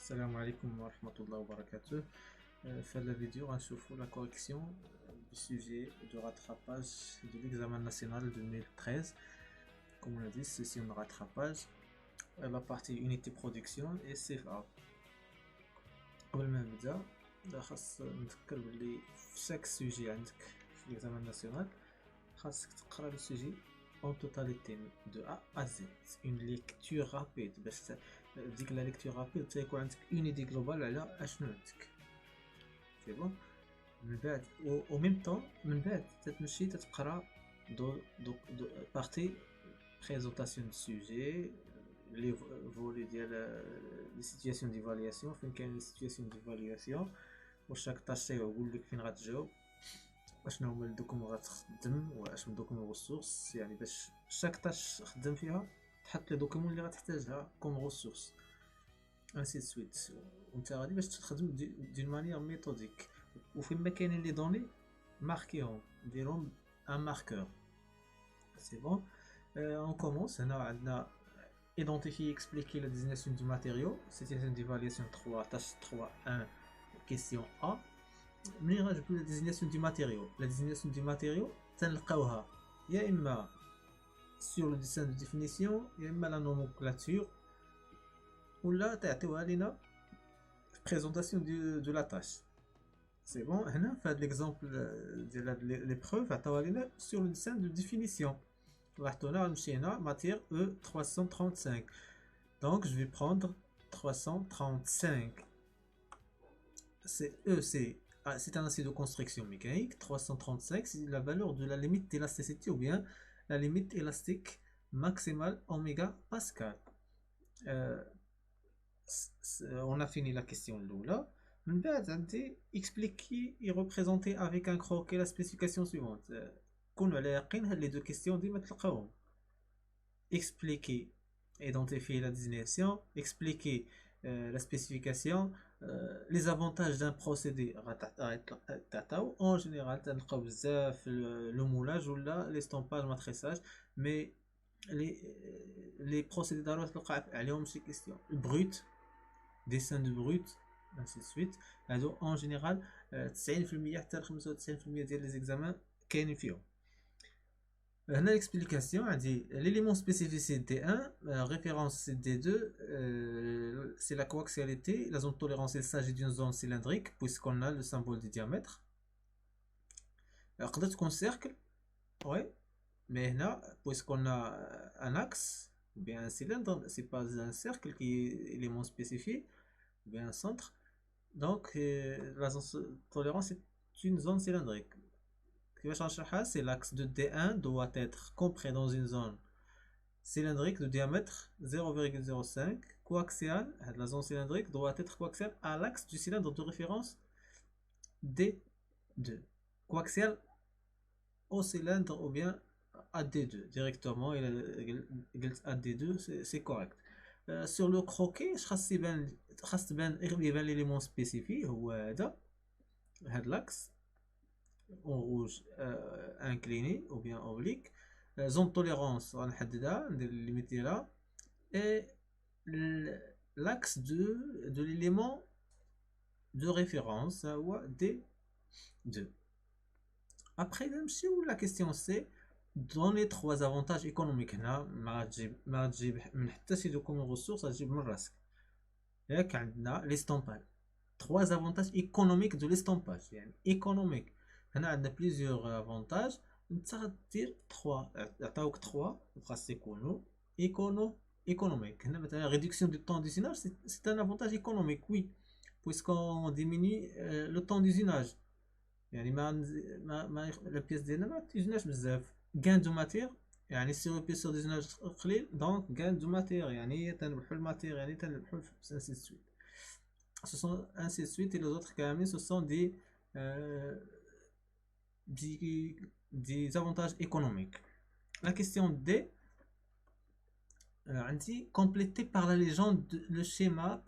السلام عليكم ورحمة الله وبركاته. في la vidéo غنشوفو la correction du sujet de rattrapage de l'examen national 2013. Comme on a dit, session de rattrapage, la partie unité production et CFA. قبل ما نبدا خاص نذكر بلي في chaque sujet عندك في l'examen national خاصك تقرا le sujet en totalité de A à Z. Une lecture rapide باش ديك la lecture rapide تيكون عندك une idée globale على اشنو عندك. سي بون. من بعد او ميم طون من بعد تتمشي تتقرا دو بارتي بريزونطاسيون دو سوجي لي فولي ديال لي سيتوياسيون ديفالياسيون فين كاين لي سيتوياسيون ديفالياسيون وشاك طاشي يقول لك فين غتجاوب اشنو هما الدوكومون غتخدم واشنو دوكومون ريسورس، يعني باش شاك طاش خدم فيها تحط لي دوكومون اللي غتحتاجها كوم ريسورس انسي دو سويت. وانت غادي باش تخدم دون مانيير ميثوديك وفين ما كاينين لي دوني ماركيهم ديرهم ان ماركور. سي بون. On commence. On a identifié, expliqué la désignation du matériau. Situation d'évaluation 3, tâche 3.1, question A. ملي غنجبدو la désignation du matériau. La désignation du matériau, تنلقاوها يا إما sur le dessin de définition يا إما la nomenclature ولا تعطيوها لينا présentation de la tâche. C'est bon. هنا في هاد l'exemple ديال l'épreuve عطاوها لينا sur le dessin de définition. Là, matière E335. Donc, je vais prendre 335. C'est un acier de construction mécanique. 335, c'est la valeur de la limite d'élasticité ou bien la limite élastique maximale en mégapascal. On a fini la question là. Expliquer et représenter avec un croquis la spécification suivante. كونوا على يقين هاد لي دو كيستيون ديما تلقاوهم. expliquer identifier la désignation, expliquer la spécification, les avantages d'un procédé en général تلقاو بزاف le moulage ولا l'estompage matrissage, mais les procédés ضروري تلقى عليهم شي كيستيون. brut, dessin de brut, ainsi de suite. هادو en général 90% حتى 95% ديال les examens كاينين فيهم. L'explication a dit l'élément spécifique D1, référence D2, c'est la coaxialité. La zone de tolérance, il s'agit d'une zone cylindrique puisqu'on a le symbole du diamètre. Alors, qu'on cercle, oui, mais là, puisqu'on a un axe, ou bien un cylindre, c'est pas un cercle qui est élément spécifié, ou bien un centre. Donc, la zone de tolérance est une zone cylindrique. C'est l'axe de D1 doit être compris dans une zone cylindrique de diamètre 0,05 coaxial. La zone cylindrique doit être coaxiale à l'axe du cylindre de référence D2. Coaxial au cylindre ou bien à D2 directement. À D2 c'est correct. Sur le croquis, je vais l'élément spécifique ou l'axe en rouge incliné ou bien oblique. Zone de tolérance on a limité là et l'axe de l'élément de référence ou D2. Après la question c'est dans les trois avantages économiques ما تجيب من حتى شي دوكومون ressources تجيب من راسك. ياك عندنا l'estompage. Trois avantages économiques de l'estompage يعني économique. هنا عندنا plusieurs avantages. انت غدير 3 عطاوك 3 خاص يكونوا économique. هنا مثلا réduction du temps d'usinage, c'est un avantage économique, oui, puisqu'on diminue le temps d'usinage. يعني ما la pièce ديالنا ما تيزناش بزاف. gain de matière يعني si l'épaisseur d'usinage قليل donc gain de matière يعني تنربحوا الماتير يعني تنربحوا ainsi de suite. Ce sont ainsi de suite et les autres كاملين ce sont des avantages économiques. La question D, complété par la légende, le schéma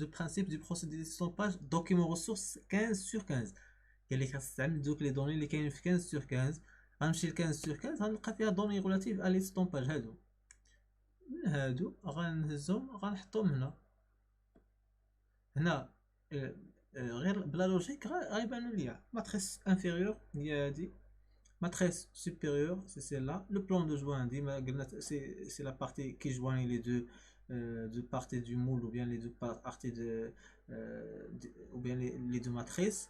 de principe du procédé d'estampage, document ressources 15 sur 15. Il y a les données les 15 sur 15. غنمشي ل 15 sur 15 غنلقى فيها données relatives à l'estompage. هادو غنهزهم غنحطهم هنا. هنا غير بلا لوجيك غيبانو ليا ماتريس انفيريور هي هادي matrice supérieure, c'est celle-là. Le plan de joint, c'est la partie qui joigne les deux parties du moule ou bien les deux parties ou bien les deux matrices.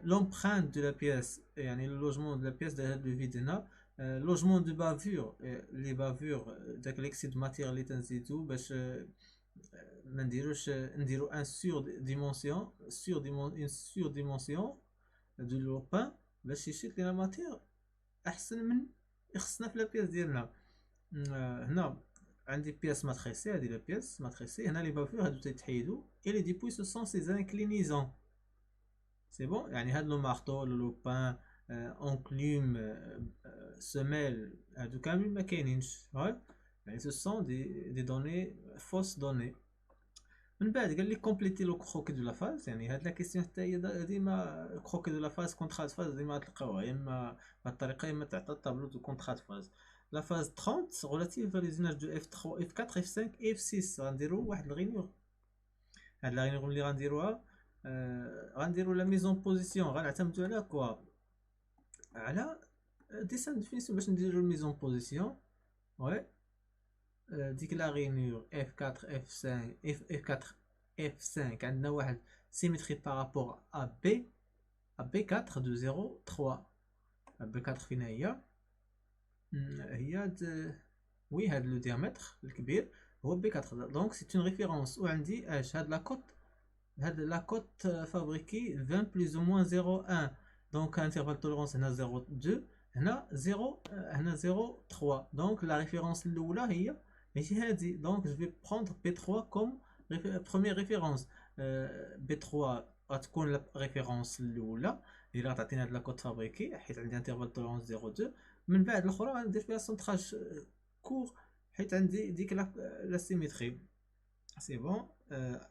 L'empreinte de la pièce, et le logement de la pièce derrière le vide, logement de bavure, les bavures, avec l'excès de matière, l'intensité, tout, نديرو un une surdimension de l'opin باش يشيط لنا ماتير احسن من يخصنا في لابياس ديالنا. هنا عندي بياس ماتريسي، هذه لا بياس ماتريسي، هنا لي بافور هادو تيتحيدو اي لي ديبوي سو سون سي انكلينيزون سي بون. يعني هاد لو مارطو لو بان اونكلوم سميل هادو كاملين ما كاينينش، يعني سو سون دي دوني فوس دوني. من بعد قال لي كومبليتي لو كروكي دو لا فاز، يعني هاد لا كيسيون حتى هي ديما كروكي دو لا فاز كونطرا فاز ديما تلقاوها يا اما بهاد الطريقه يا اما تعطى الطابلو دو كونطرا فاز. لا فاز 30 غولاتيف ليزيناج دو اف 3 اف 4 اف 5 اف 6 غنديرو واحد الغينيور. هاد لا غينيور اللي غنديروها غنديرو لا ميزون بوزيسيون، غنعتمدو على كوا على ديسان ديفينيسيون باش نديرو الميزون بوزيسيون. وي ديك لا غينيور اف 4 اف 5 اف 4 F5 عندنا واحد symétrie par rapport à B4 de 0 3 B4 فينا هي وي هاد لو ديامتر الكبير هو B4 دونك سي اون ريفيرونس. وعندي اش هاد لا كوت فابريكي 20 بلوس او موان 0 دونك انترفال توليرونس هنا 0 هنا 0 3 دونك لا ريفيرونس الاولى هي ماشي هادي. دونك جو في بروندر B3 كوم première référence. B3 غتكون لا ريفيرونس الاولى اللي غتعطينا هاد لا كود فابريكي حيت عندي انترفال توليرونس 0 من بعد الاخرى غندير فيها سونتراج كور حيت عندي ديك لا سيميتري. C'est bon.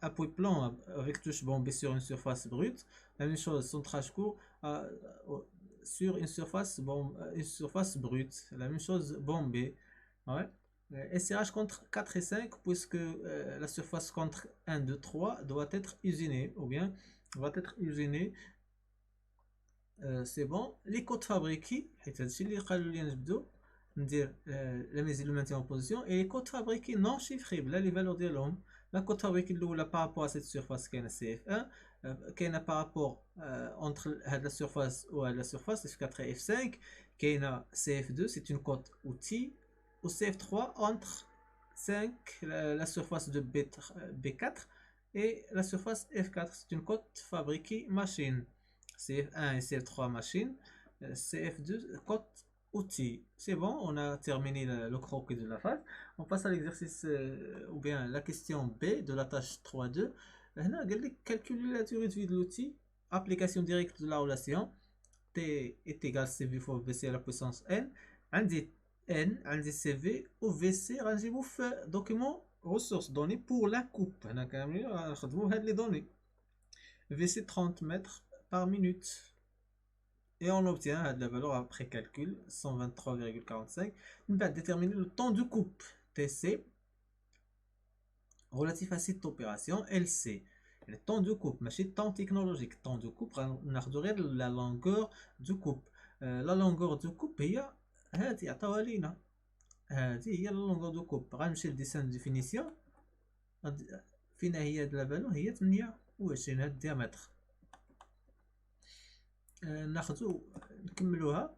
Appui plan avec touche bombée sur une surface brute. La même chose, centrage court sur une surface brute. La même chose, bombée. Ouais. SRH contre 4 et 5 puisque la surface contre 1, 2, 3 doit être usinée ou bien va être usinée. C'est bon. Les codes fabriqués, le maintien en position, et les codes fabriqués non chiffrables, là les valeurs de l'homme. La code fabriquée par rapport à cette surface qui est CF1, qui est par rapport entre la surface ou la surface F4 et F5, qui est CF2, c'est une cote outil. Au CF3 entre 5 la surface de B4 et la surface F4, c'est une cote fabriquée machine. CF1 et CF3 machine, CF2 cote outil. C'est bon, on a terminé le croquis de la phase. On passe à l'exercice ou bien la question B de la tâche 3.2. Là, calculer la durée de vie de l'outil, application directe de la relation T est égal CV fois VC à la puissance N. N عندي CV و VC غنجيبو في دوكيمون ressources données pour la coupe. هنا كاملين غنخدمو هاد لي دوني. VC 30 mètres par minute et on obtient la valeur après calcul 123,45. من بعد déterminer le temps de coupe TC relatif à cette opération LC. Le temps de coupe ماشي temps technologique. Temps de coupe غناخدو غير la longueur de coupe. La longueur de coupe هي هادي عطاوها لينا، هادي هي لا لونغور دو كوب. غنمشي لديسان ديفينيسيون فينا هي هاد لا فالو هي 28 هاد الديامتر. ناخدو نكملوها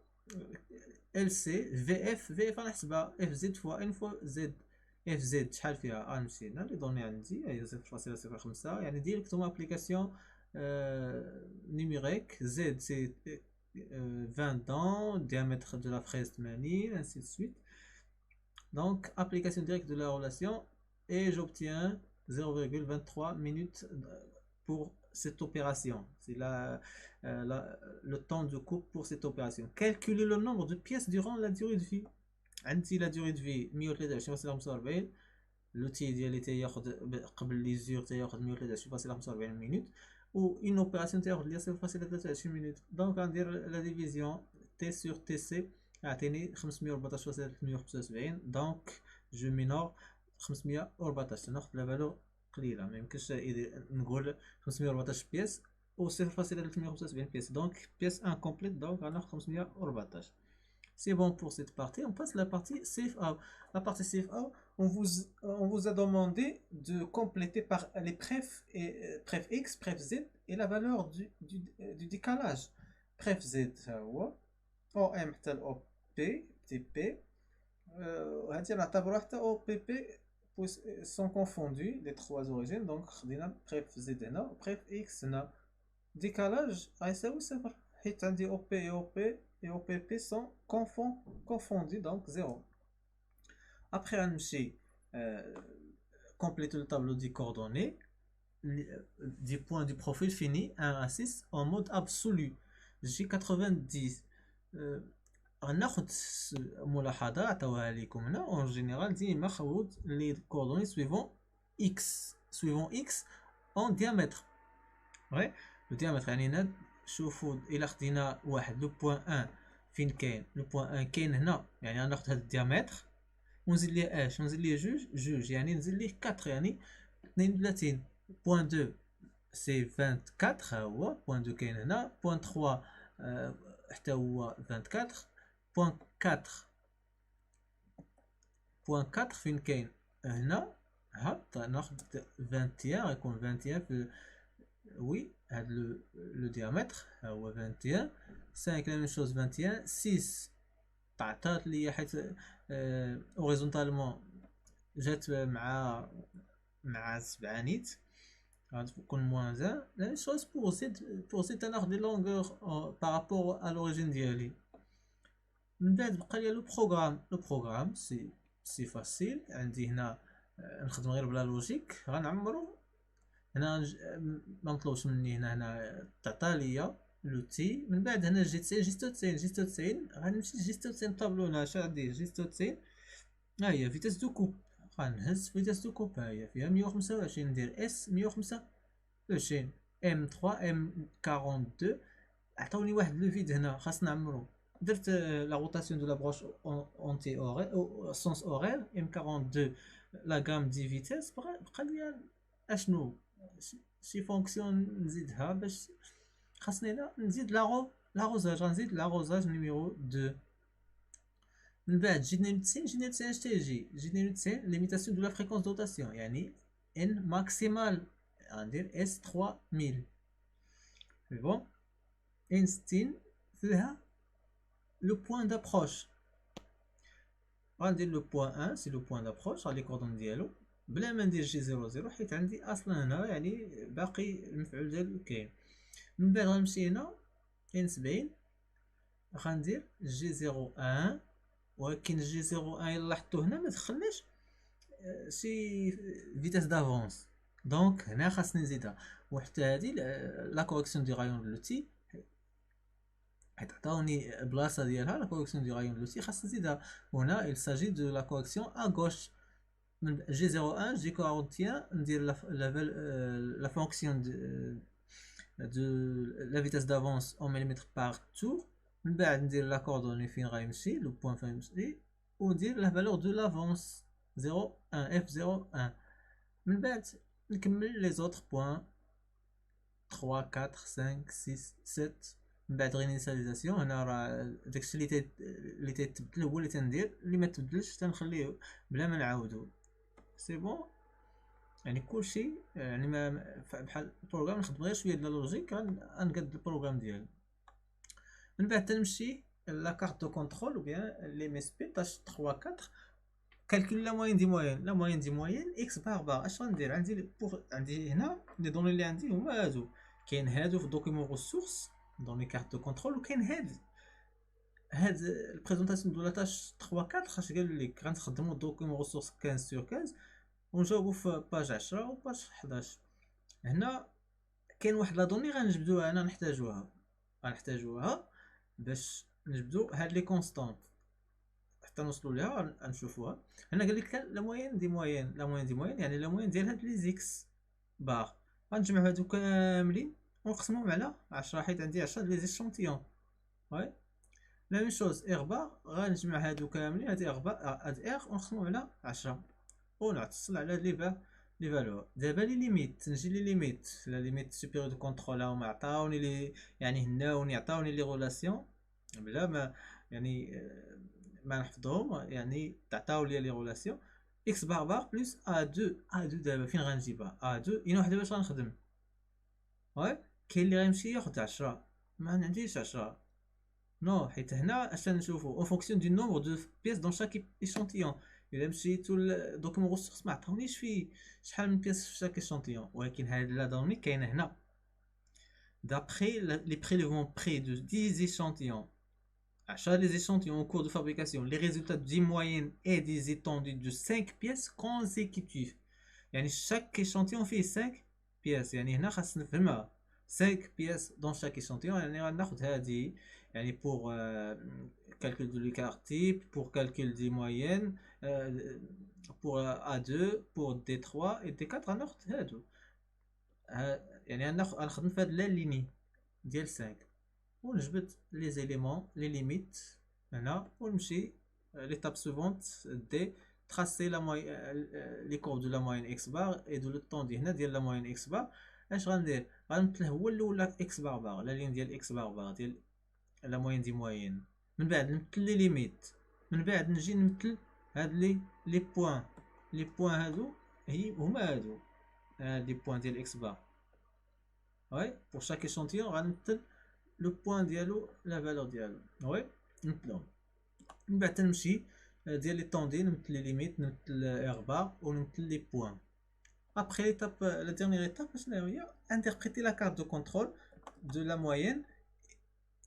ال سي في اف غنحسبها اف زد فوا ان فوا زد. اف زد شحال فيها غنمشي هنا لي دوني عندي هي 0.05 يعني ديريكتومون ابليكاسيون نيميريك. زد سي 20 dents, diamètre de la fraise 80, ainsi de suite. Donc, application directe de la relation et j'obtiens 0,23 minutes pour cette opération. C'est le temps de coupe pour cette opération. Calculer le nombre de pièces durant la durée de vie. عندي la durée de vie 123.45. l'outil ديالي تياخد قبل لي زور تياخد 123.45 minutes. ou une opération تاخد ليا 0.23 minutes. دونك غندير لا ديفيزيون تي سور تي سي عطيني 514.375. دونك جو مينور 514 ناخد لا فالور قليله، ما يمكنش نقول 514 بياس و 0.375 بياس. دونك بياس انكومبليت، دونك غناخد 514. C'est bon pour cette partie. On passe à la partie save out. La partie save out, on vous a demandé de compléter par les pref, et, pref x, pref z et la valeur du décalage. Pref z, OM حتى ال OP petit p. هادي نعتبروها حتى OPP sont confondus les trois origines. donc خدينا pref z هنا pref x هنا. décalage غيساوي صفر حيت عندي OP et OP et OPP sont confondus, donc 0. Après, on complète le tableau des coordonnées du point du profil fini 1 à 6 en mode absolu. J'ai 90. غناخد ملاحظة عطاوها لكم هنا. en général ديما خود les coordonnées suivant x en diamètre. ouais, le diamètre يعني هنا شوفوا إلا خدينا واحد لو بوان 1 فين كاين لو بوان 1 كاين هنا، يعني غناخد هاد الديامتر ونزيد ليه اش ونزيد ليه جوج يعني نزيد ليه 4 يعني 32. بوان 2 سي 24 ها هو بوان 2 كاين هنا. بوان 3 حتى هو 24. بوان 4 فين كاين هنا ها ناخد 21 غيكون 21 في oui, le diamètre هو 21. 5 la même chose 21. 6 تعطات لي حيت horizontalement جات مع 7 نيت غتكون موان 1. la même chose pour z تناخد لي longueur par rapport à l'origine ديالي. من بعد بقى لي لو بروغرام سي فاسيل. عندي هنا نخدم غير بلا لوجيك. غنعمرو هنا ما مطلوبش مني هنا تعطى ليا لو تي. من بعد هنا جي 96 غنمشي جي 96 طابلو هنا اش غادير جي 96 ها هي فيتاس دو كوب. غنهز فيتاس دو كوب ها هي فيها 125 ندير اس 125 ام 3 ام 42. عطاوني واحد لو فيد هنا خاص نعمرو. درت لا روتاسيون دو لا بروش اونتي اورير سونس اورير ام 42 لا غام دي فيتاس. بقى ليا اشنو شي فونكسيون نزيدها باش خاصني هنا نزيد لاغوزاج. غنزيد لاغوزاج نيميرو 2. من بعد جي 92 اش تيجي جي 92 ليميتاسيون دو لا فريكونس دوتاسيون يعني ان ماكسيمال غندير اس 3000. سي بون. ان 60 فيها لو بوين دابروش غندير لو بوين 1 سي لو بوين دابروش على لي كوردون ديالو بلا ما ندير جي 00 حيت عندي اصلا هنا يعني باقي المفعول ديالو كاين. من بعد غنمشي هنا ان 70 غندير جي 01 ولكن جي 01 الا لاحظتو هنا ما دخلناش شي فيتاس دافونس دونك هنا خاصني نزيدها. وحتى هادي لا كوريكسيون دي رايون لوتي حيت عطاوني بلاصه ديالها لا كوريكسيون دي رايون لوتي خاص نزيدها. هنا il s'agit de la correction à gauche. من جي 01 جي 41 ندير la fonction de la vitesse d'avance en millimètres par tour. من بعد ندير لا كوردوني فين غيمشي لو بوين فين غيمشي وندير لا فالور دو لافونس 01 f01. من بعد نكمل لي زوطر بوين 3 4 5 6 7. من بعد رينيسياليزاسيون هنا راه داكشي اللي تيتبدل هو اللي تندير، اللي ما تبدلش تنخليه بلا ما نعاودو. سي بون يعني كلشي يعني ما بحال البروغرام نخدم غير شويه ديال اللوجيك غنقاد البروغرام ديالي. من بعد تنمشي لا كارت دو كونترول ou bien لي مي اس بي تاش 3 4 كالكول لا موين دي موين اكس بار بار. اش غندير عندي هنا لي دوني اللي عندي هما هادو. كاين هادو في الدوكيمون ريسورس دون لي كارت دو كونترول وكاين هاد البريزونطاسيون دو لا تاش 3 4 خاص قال لك غنخدمو الدوكيمون ريسورس 15/15 ونجاوبو في باج 10 و باج 11. هنا كاين واحد لا دوني غنجبدوها هنا غنحتاجوها باش نجبدو هاد لي كونستانت حتى نوصلوا ليها غنشوفوها. هنا قال لك لا موين دي موين يعني لا موين ديال هاد لي زيكس بار. غنجمع هادو كاملين ونقسمهم على 10 حيت عندي 10 لي زيشونتيون. وي لا ميم شوز اغ بار غنجمع هادو كاملين هادي اغ ونقسمهم على 10 ونعتصل على هاد لي بار لي فالور. دابا لي ليميت، نجي لي ليميت، لا ليميت سوبيريور دو كونترول هما عطاوني لي، يعني هناوني عطاوني لي غولاسيون بلا ما يعني ما نحفظهم، يعني تعطاو لي لي غولاسيون اكس بار بار بلس ا 2 دابا فين غنجيبها ا 2 اين واحده باش غنخدم. وي كاين اللي غيمشي ياخد 10، ما عنديش 10 نو، حيت هنا اش نشوفو اون فونكسيون دو نومبر دو بيس دون شاك ايشانتيون. الا مشيتو لدوكيمون ريسورس ما عطاونيش فيه شحال من بيس في شاك ايشانتيون، ولكن هاد لا دوني كاينه هنا. D'après les prélèvements près de 10 échantillons, à chaque échantillon en cours de fabrication, les résultats des moyennes et des étendues de 5 pièces consécutives. يعني chaque échantillon fait 5 pièces. يعني هنا خاص نفهمها 5 pièces dans chaque échantillon. يعني غناخد هذه يعني pour calcul de l'écart type, pour calcul des moyennes, pour A2, pour D3 et D4 غناخد هادو. يعني غنخدم في هاد لا ليني ديال 5 ونجبد لي زيليمون لي ليميت هنا ونمشي l'étape suivante دي tracer la moyenne les courbes de la moyenne x bar et de l'étendue هنا ديال la moyenne x bar. اش غندير؟ غنمثل هو الاول x بار بار لا لين ديال x بار بار ديال لا موين دي موين، من بعد نمثل لي ليميت، من بعد نجي نمثل هاد لي بوين. لي بوين هادو هما هادو لي بوين ديال x بار. وي pour chaque échantillon غنمثل لو بوين ديالو لا فالور ديالو. وي نمثلهم، من بعد تنمشي ديال لي طوندي نمثل لي ليميت، نمثل ار بار ونمثل لي بوين. Après l'étape, la dernière étape, c'est interpréter la carte de contrôle de la moyenne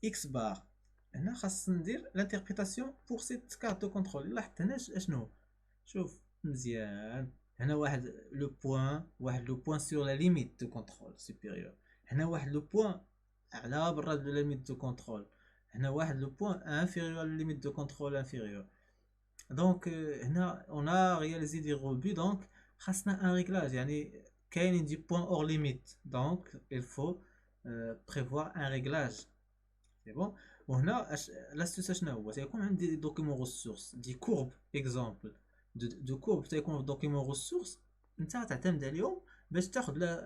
x bar. هنا خاص ندير l'interprétation pour cette carte de contrôle. لاحظت هنا اشنو؟ شوف مزيان، هنا واحد لو بوين sur la limite de contrôle supérieur، هنا واحد لو بوين على برا de la limite de contrôle، هنا واحد لو بوين inférieur à la limite de contrôle inférieur. Donc هنا on a réalisé des rebuts. Donc خاصنا un réglage، يعني كاين دي بوين hors limite، donc il faut prévoir un réglage. C'est bon. وهنا l'astuce شنو هو؟ تيكون عندي دوكيمون ريسورس دي كورب اكزامبل دو كورب، تيكون في دوكيمون ريسورس انت تعتمد عليهم باش تاخذ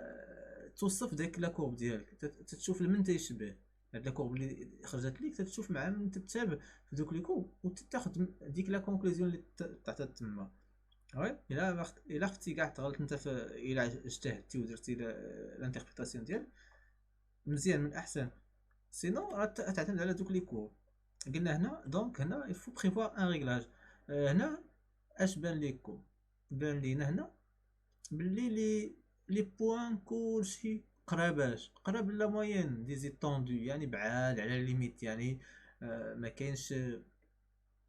توصف ديك لا كورب ديالك، تشوف لمن تيشبه هاد لا كورب اللي خرجت ليك، تشوف مع من تتابع في دوك لي كورب وتاخذ ديك لا كونكلوزيون اللي تعطات تما. وي الا خفتي كاع تغلط انت في، الا اجتهدتي ودرتي الانتربريتاسيون ديالك مزيان من احسن، سينو تعتمد على دوك لي كور. قلنا هنا دونك هنا il faut prévoir un réglage. هنا اش بان ليكم؟ بان لينا هنا بلي لي بوين كلشي قراب لا موين دي زيتوندو، يعني بعاد على الليميت، يعني ما كاينش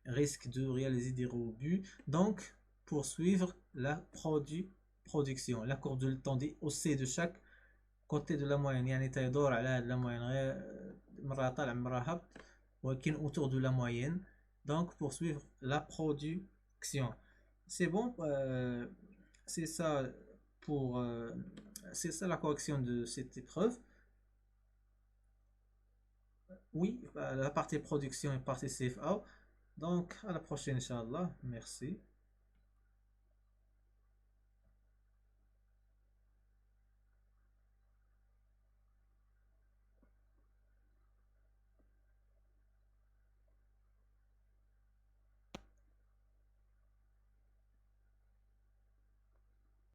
risque de réaliser des rebuts. Donc poursuivre la production. La courbe de l'étendue OC de chaque côté de la moyenne، يعني تيدور على هاد لا موين غير مرة طالع مرة هبط، ولكن autour de la moyenne. Donc poursuivre la production. C'est bon, c'est ça pour c'est ça la correction de cette épreuve. Oui, la partie production et partie CFA. Donc à la prochaine, Inch'Allah. Merci.